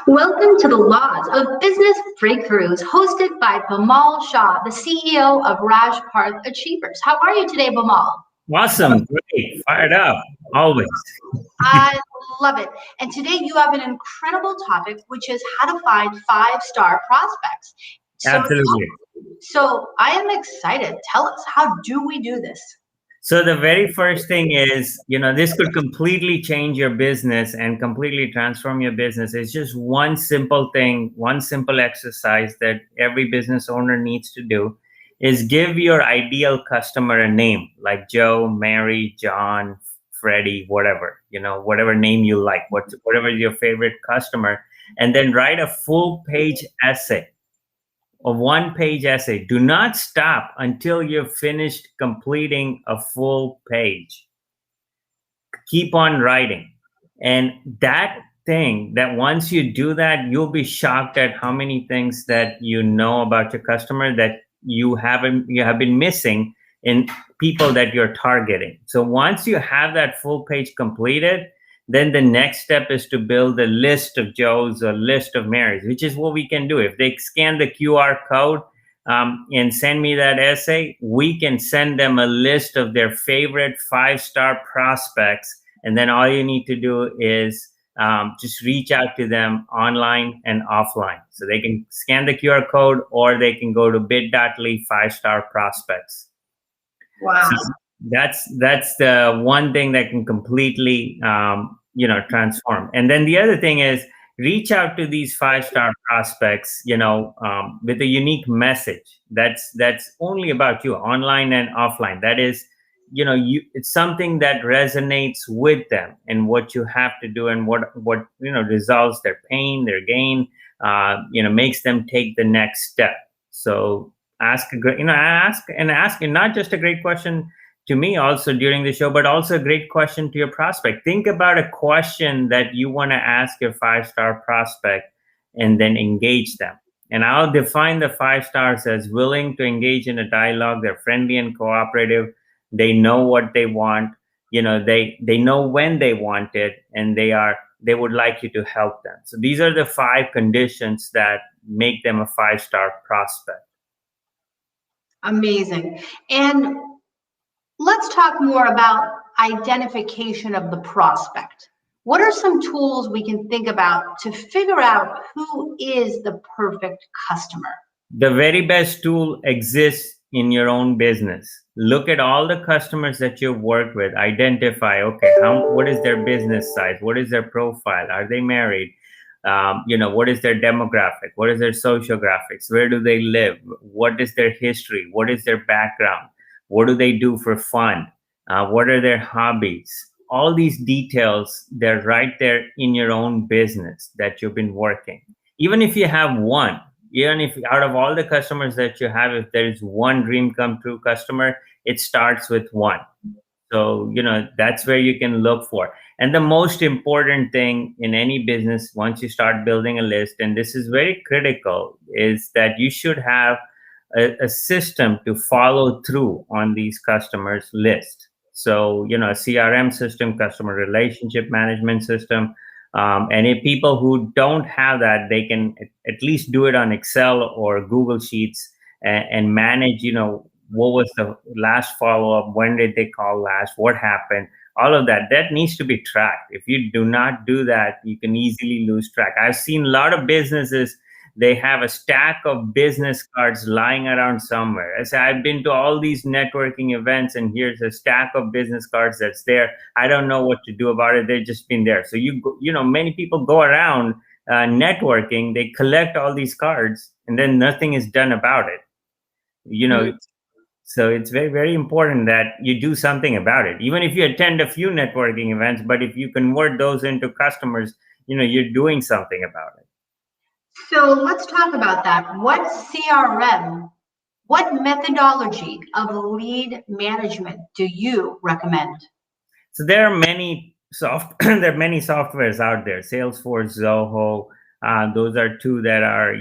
Welcome to the Laws of Business Breakthroughs, hosted by Bimal Shah, the CEO of Raj Parth Achievers. How are you today, Bimal? Awesome, great, fired up, always. I love it. And today you have an incredible topic, which is how to find five-star prospects. So, Absolutely. so I am excited. Tell us, how do we do this? So the very first thing is, this could completely change your business and completely transform your business. It's just one simple thing, one simple exercise that every business owner needs to do is give your ideal customer a name like Joe, Mary, John, Freddie, whatever, whatever name you like, whatever your favorite customer, and then write a full page essay, a one-page essay. Do not stop until you've finished completing a full page. Keep on writing. And that once you do that, you'll be shocked at how many things that you know about your customer that you have been missing in people that you're targeting. So once you have that full page completed, then the next step is to build a list of Joes, a list of Marys, which is what we can do. If they scan the QR code and send me that essay, we can send them a list of their favorite five-star prospects. And then all you need to do is just reach out to them online and offline. So they can scan the QR code or they can go to bit.ly five-star prospects. Wow. So that's the one thing that can completely transform. And then the other thing is reach out to these five-star prospects with a unique message that's only about you, online and offline. That is, it's something that resonates with them and what you have to do and what resolves their pain, their gain, makes them take the next step. So ask and not just a great question to me also during the show, but also a great question to your prospect. Think about a question that you want to ask your five-star prospect and then engage them. And I'll define the five stars as willing to engage in a dialogue. They're friendly and cooperative. They know what they want. They know when they want it, and they would like you to help them. So these are the 5 conditions that make them a five-star prospect. Amazing. And let's talk more about identification of the prospect. What are some tools we can think about to figure out who is the perfect customer? The very best tool exists in your own business. Look at all the customers that you've worked with. Identify, okay, what is their business size? What is their profile? Are they married? What is their demographic? What is their sociographics? Where do they live? What is their history? What is their background? What do they do for fun? What are their hobbies? All these details, they're right there in your own business that you've been working. Even if you have one, even if out of all the customers that you have, if there is one dream come true customer, it starts with one. So, that's where you can look for. And the most important thing in any business, once you start building a list, and this is very critical, is that you should have a system to follow through on these customers list. So, a CRM system, customer relationship management system. And if people who don't have that, they can at least do it on Excel or Google Sheets and manage, what was the last follow-up? When did they call last? What happened? All of that needs to be tracked. If you do not do that, you can easily lose track. I've seen a lot of businesses, they have a stack of business cards lying around somewhere. I say, I've been to all these networking events and here's a stack of business cards that's there. I don't know what to do about it. They've just been there. So many people go around networking, they collect all these cards and then nothing is done about it. So it's very, very important that you do something about it. Even if you attend a few networking events, but if you convert those into customers, you're doing something about it. So let's talk about that. What CRM, what methodology of lead management do you recommend? So there are many softwares out there. Salesforce, Zoho, those are 2 that are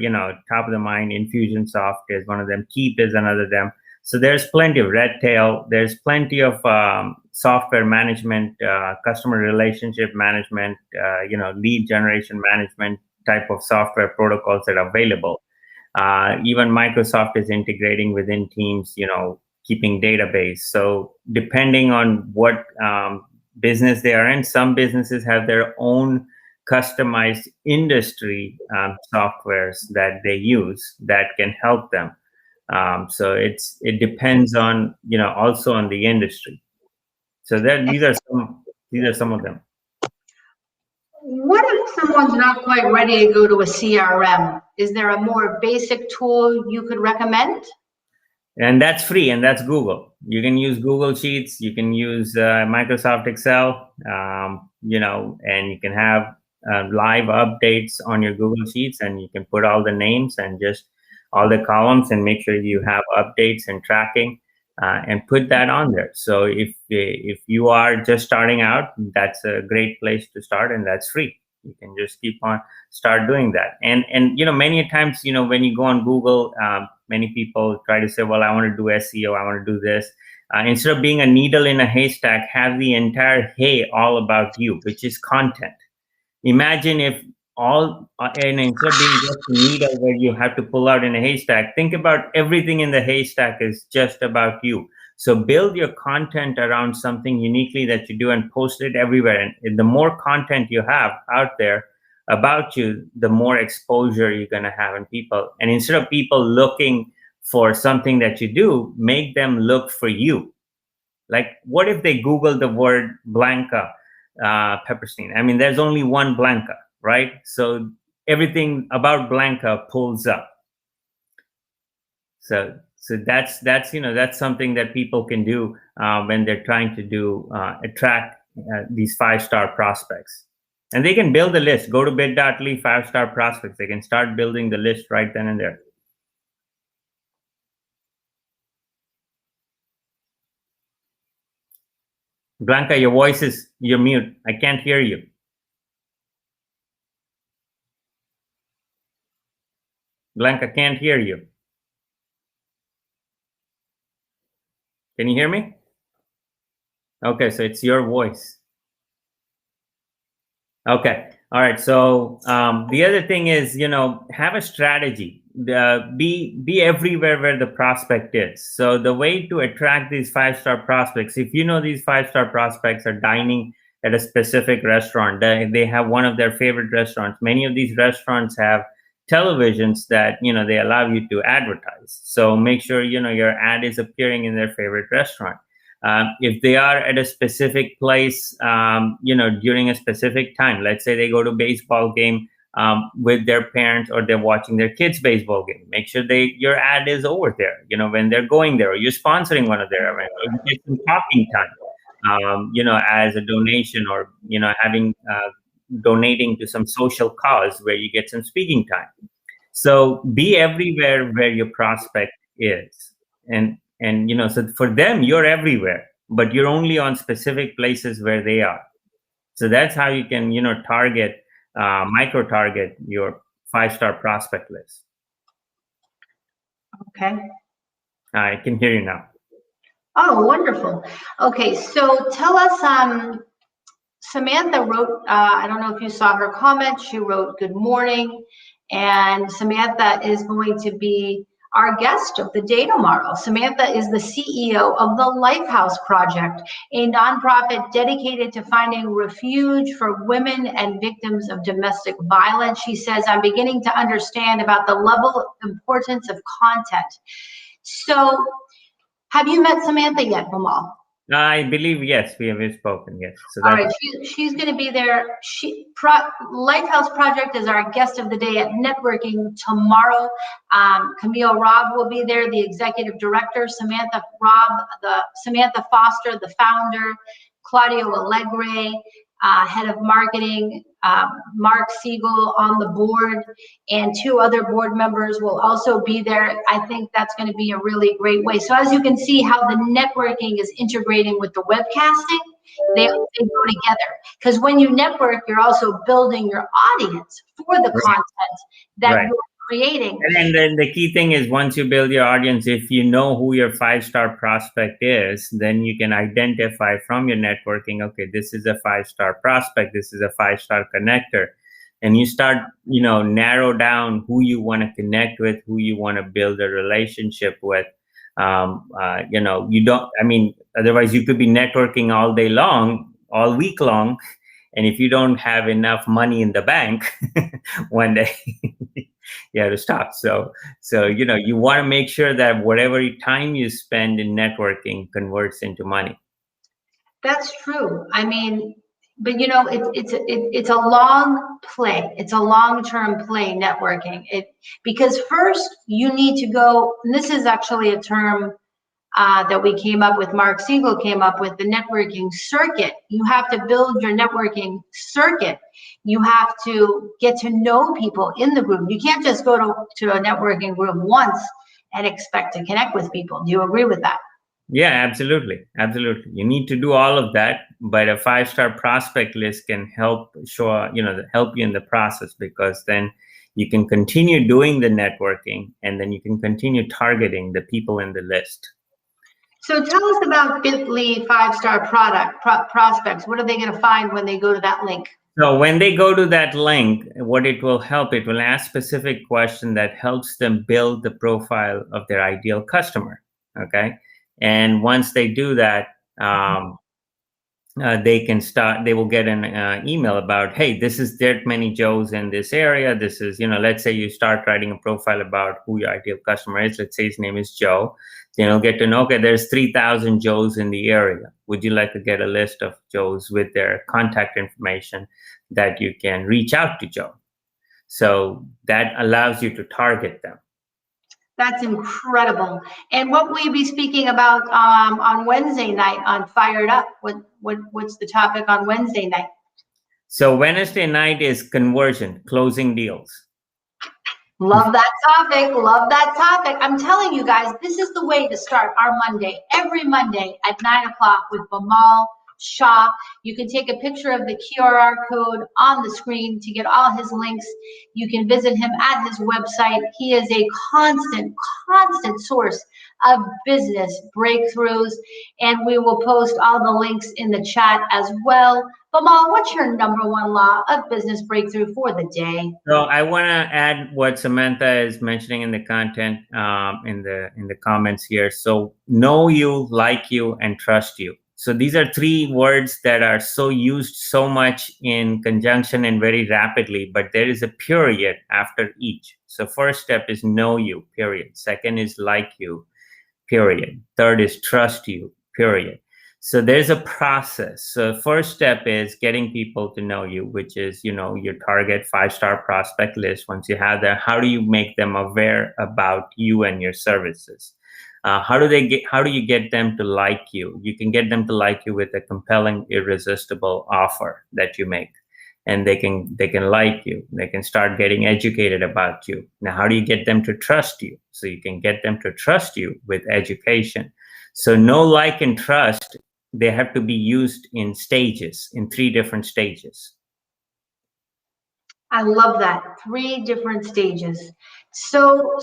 top of the mind. Infusionsoft is one of them. Keep is another them. So there's plenty of Redtail. There's plenty of software management, customer relationship management, lead generation management type of software protocols that are available. Even Microsoft is integrating within Teams, keeping database. So depending on what business they are in, some businesses have their own customized industry softwares that they use that can help them. So it depends on also on the industry. So these are some of them. What if someone's not quite ready to go to a CRM? Is there a more basic tool you could recommend? And that's free, and that's Google. You can use Google Sheets, you can use Microsoft Excel, and you can have live updates on your Google Sheets, and you can put all the names and just all the columns and make sure you have updates and tracking and put that on there. So if you are just starting out, that's a great place to start, and that's free. You can just start doing that. And many times, when you go on Google, many people try to say, well, I want to do SEO, I want to do this. Instead of being a needle in a haystack, have the entire hay all about you, which is content. Imagine if and instead of being just a needle where you have to pull out in a haystack, think about everything in the haystack is just about you. So build your content around something uniquely that you do and post it everywhere. And the more content you have out there about you, the more exposure you're going to have in people. And instead of people looking for something that you do, make them look for you. Like, what if they Google the word Blanca Pepperstein? I mean, there's only one Blanca, right? So everything about Blanca pulls up. So that's something that people can do when they're trying to attract these 5-star prospects. And they can build a list. Go to bit.ly 5-star prospects. They can start building the list right then and there. Blanca, you're mute. I can't hear you. Blanca, can't hear you. Can you hear me? Okay, so it's your voice. Okay, all right. So the other thing is, have a strategy. Be everywhere where the prospect is. So the way to attract these 5-star prospects, if these 5-star prospects are dining at a specific restaurant, they have one of their favorite restaurants. Many of these restaurants have televisions that they allow you to advertise. So make sure your ad is appearing in their favorite restaurant. If they are at a specific place, during a specific time, let's say they go to a baseball game with their parents, or they're watching their kids' baseball game, make sure your ad is over there, when they're going there, or you're sponsoring one of their events, or you get some talking time, as a donation, or, having donating to some social cause where you get some speaking time. So be everywhere where your prospect is. And so for them, you're everywhere, but you're only on specific places where they are. So that's how you can, target, micro-target your 5-star prospect list. Okay. I can hear you now. Oh, wonderful. Okay, so tell us, Samantha wrote, I don't know if you saw her comment, she wrote, good morning. And Samantha is going to be our guest of the day tomorrow. Samantha is the CEO of the Lifehouse Project, a nonprofit dedicated to finding refuge for women and victims of domestic violence. She says, I'm beginning to understand about the level of importance of content. So have you met Samantha yet, Bimal? I believe, yes, we have spoken, yes. So all right, she's going to be there. Lifehouse Project is our guest of the day at networking tomorrow. Camille Robb will be there, the executive director, Samantha Foster, the founder, Claudio Allegre, head of marketing, Mark Siegel on the board, and 2 other board members will also be there. I think that's going to be a really great way. So as you can see how the networking is integrating with the webcasting, they go together. Because when you network, you're also building your audience for the content that you're creating. And then the key thing is, once you build your audience, if you know who your 5-star prospect is, then you can identify from your networking, okay, this is a 5-star prospect, this is a 5-star connector. and you start, narrow down who you want to connect with, who you want to build a relationship with. You don't, otherwise you could be networking all day long, all week long. And if you don't have enough money in the bank, one day you have to stop. So, you want to make sure that whatever time you spend in networking converts into money. That's true. But it's a long play. It's a long-term play, networking. Because first you need to go, and this is actually a term that we came up with, Mark Siegel came up with, the networking circuit. You have to build your networking circuit. You have to get to know people in the group. You can't just go to a networking group once and expect to connect with people. Do you agree with that? Yeah, absolutely. Absolutely. You need to do all of that, but a 5-star prospect list can help help you in the process, because then you can continue doing the networking, and then you can continue targeting the people in the list. So tell us about Bitly 5-star prospects. What are they going to find when they go to that link? So when they go to that link, what it will ask specific question that helps them build the profile of their ideal customer. Okay. And once they do that, they will get an email about, hey, this is that many Joes in this area. This is, let's say you start writing a profile about who your ideal customer is. Let's say his name is Joe. Then you'll get to know, okay, there's 3,000 Joes in the area. Would you like to get a list of Joes with their contact information that you can reach out to Joe? So that allows you to target them. That's incredible. And what will you be speaking about on Wednesday night on Fired Up? What's the topic on Wednesday night? So Wednesday night is conversion, closing deals. Love that topic. Love that topic. I'm telling you guys, this is the way to start our Monday. Every Monday at 9 o'clock with Bimal Shah. You can take a picture of the QR code on the screen to get all his links. You can visit him at his website. He is a constant source of business breakthroughs, and we will post all the links in the chat as well. Bimal, what's your number one law of business breakthrough for the day? So I want to add what Samantha is mentioning in the content, in the comments here. So know you, like you, and trust you. So these are 3 words that are so used so much in conjunction and very rapidly, but there is a period after each. So first step is know you, period. Second is like you, period. Third is trust you, period. So there's a process. So first step is getting people to know you, which is, your target 5-star prospect list. Once you have that, how do you make them aware about you and your services? How do you get them to like you? You can get them to like you with a compelling, irresistible offer that you make. And they can like you. They can start getting educated about you. Now, how do you get them to trust you? So you can get them to trust you with education. So know, like, and trust, they have to be used in stages, in 3 different stages. I love that. 3 different stages. So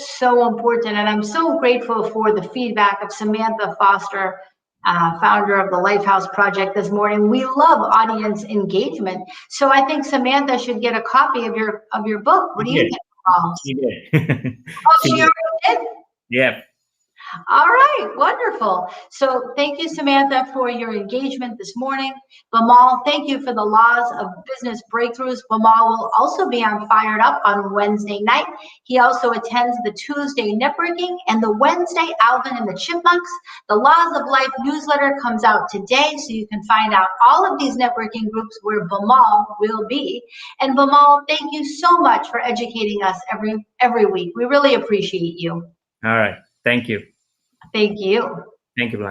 important. And I'm so grateful for the feedback of Samantha Foster, founder of the Lifehouse Project this morning. We love audience engagement. So I think Samantha should get a copy of your book. What do you think, Paul? She did. Oh, she already did? Yeah. All right, wonderful. So thank you, Samantha, for your engagement this morning. Bimal, thank you for the laws of business breakthroughs. Bimal will also be on Fired Up on Wednesday night. He also attends the Tuesday networking and the Wednesday Alvin and the Chipmunks. The Laws of Life newsletter comes out today, so you can find out all of these networking groups where Bimal will be. And Bimal, thank you so much for educating us every week. We really appreciate you. All right. Thank you. Thank you. Thank you, Blanca.